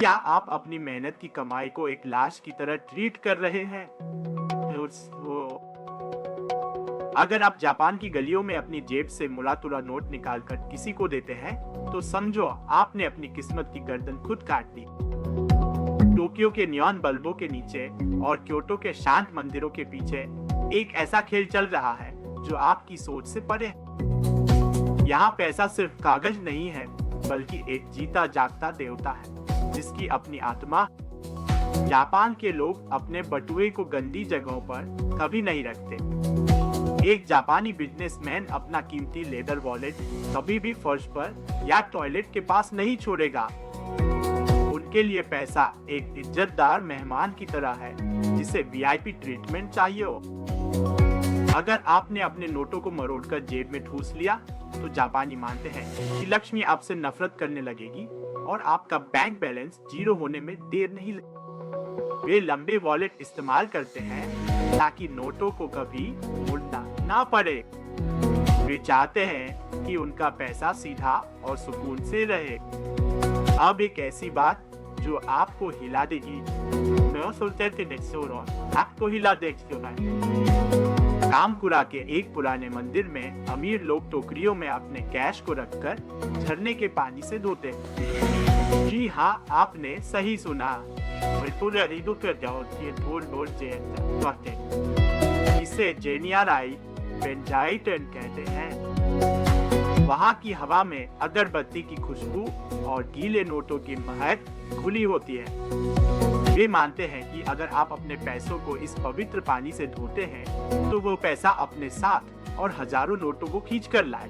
क्या आप अपनी मेहनत की कमाई को एक लाश की तरह ट्रीट कर रहे हैं? अगर आप जापान की गलियों में अपनी जेब से मुलातुला नोट निकालकर किसी को देते हैं, तो समझो आपने अपनी किस्मत की गर्दन खुद काट ली। टोक्यो के नियॉन बल्बों के नीचे और क्योटो के शांत मंदिरों के पीछे एक ऐसा खेल चल रहा है जो आपकी सोच से परे है। यहाँ पैसा सिर्फ कागज नहीं है, बल्कि एक जीता जागता देवता है जिसकी अपनी आत्मा। जापान के लोग अपने बटुए को गंदी जगहों पर कभी नहीं रखते। एक जापानी बिजनेसमैन अपना कीमती लेदर वॉलेट कभी भी फर्श पर या टॉयलेट के पास नहीं छोड़ेगा। उनके लिए पैसा एक इज्जतदार मेहमान की तरह है जिसे वीआईपी ट्रीटमेंट चाहिए हो। अगर आपने अपने नोटों को मरोड़कर जेब में ठूस लिया, तो जापानी मानते हैं कि लक्ष्मी आपसे नफरत करने लगेगी और आपका बैंक बैलेंस जीरो होने में देर नहीं लगेगी। वे लंबे वॉलेट इस्तेमाल करते हैं ताकि नोटों को कभी मोड़ना ना पड़े। वे चाहते हैं कि उनका पैसा सीधा और सुकून से रहे। अब एक ऐसी बात जो आपको हिला देगी, आपको हिला देगी। कामकुरा के एक पुराने मंदिर में अमीर लोग टोकरियों में अपने कैश को रखकर झरने के पानी से धोते। जी हाँ, आपने सही सुना। इसे जेनियाराई बेंजाइटन कहते हैं। वहाँ की हवा में अगरबत्ती की खुशबू और गीले नोटों की महक खुली होती है। वे मानते हैं कि अगर आप अपने पैसों को इस पवित्र पानी से धोते हैं, तो वो पैसा अपने साथ और हजारों नोटों को खींच कर लाए।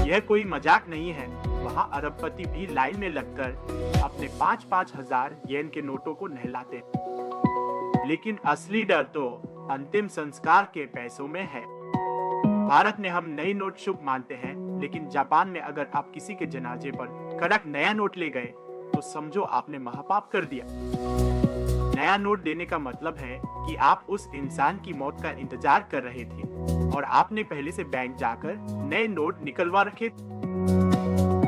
यह कोई मजाक नहीं है। वहाँ अरबपति भी लाइन में लगकर अपने 5-5 हजार येन के नोटों को नहलाते हैं। लेकिन असली डर तो अंतिम संस्कार के पैसों में है। भारत में हम नए नोट शुभ मानते हैं, लेकिन जापान में अगर आप किसी के जनाजे पर कड़क नया नोट ले गए, तो समझो आपने महापाप कर दिया। नया नोट देने का मतलब है कि आप उस इंसान की मौत का इंतजार कर रहे थे और आपने पहले से बैंक जाकर नए नोट निकलवा रखे थे।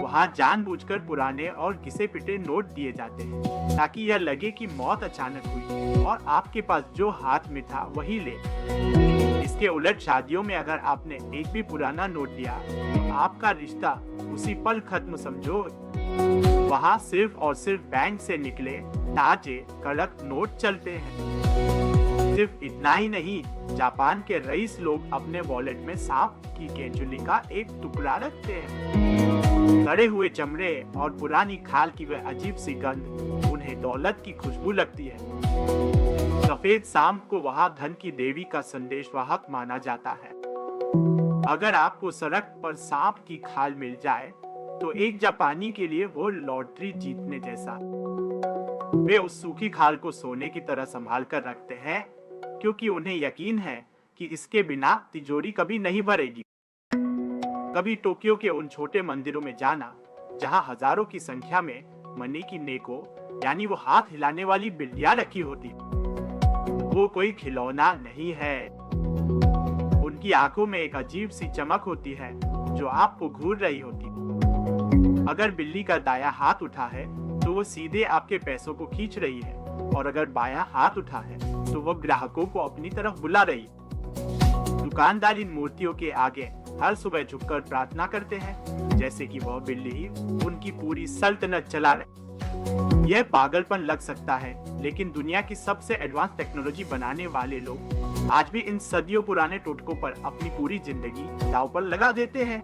वहाँ जानबूझकर पुराने और घिसे पिटे नोट दिए जाते हैं ताकि यह लगे कि मौत अचानक हुई और आपके पास जो हाथ में था वही ले। इसके उलट शादियों में अगर आपने एक भी पुराना नोट दिया, तो आपका रिश्ता उसी पल खत्म समझो। वहाँ सिर्फ और सिर्फ बैंक से निकले ताजे कड़क नोट चलते हैं। सिर्फ इतना ही नहीं, जापान के रईस लोग अपने वॉलेट में सांप की केंचुली का एक टुकड़ा रखते हैं। सड़े हुए चमड़े और पुरानी खाल की वह अजीब सी गंध उन्हें दौलत की खुशबू लगती है। सफेद सांप को वहाँ धन की देवी का संदेशवाहक माना जाता है। अगर आपको सड़क पर सांप की खाल मिल जाए, तो एक जापानी के लिए वो लॉटरी जीतने जैसा। वे उस सूखी खाल को सोने की तरह संभाल कर रखते हैं, क्योंकि उन्हें यकीन है कि इसके बिना तिजोरी कभी नहीं भरेगी। कभी टोक्यो के उन छोटे मंदिरों में जाना, जहां हजारों की संख्या में मनी की नेको, यानी वो हाथ हिलाने वाली बिल्लियां रखी होती। वो कोई खिलौना नहीं है। उनकी आंखों में एक अजीब सी चमक होती है जो आपको घूर रही होती। अगर बिल्ली का दायां हाथ उठा है, तो वो सीधे आपके पैसों को खींच रही है, और अगर बायां हाथ उठा है, तो वो ग्राहकों को अपनी तरफ बुला रही है। दुकानदार इन मूर्तियों के आगे हर सुबह झुककर प्रार्थना करते हैं, जैसे कि वह बिल्ली ही उनकी पूरी सल्तनत चला रहे। यह पागलपन लग सकता है, लेकिन दुनिया की सबसे एडवांस टेक्नोलॉजी बनाने वाले लोग आज भी इन सदियों पुराने टोटकों पर अपनी पूरी जिंदगी दांव पर लगा देते हैं।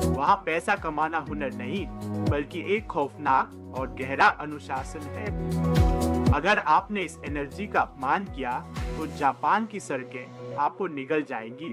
वहाँ पैसा कमाना हुनर नहीं, बल्कि एक खौफनाक और गहरा अनुशासन है। अगर आपने इस एनर्जी का अपमान किया, तो जापान की सड़कें आपको निगल जाएंगी।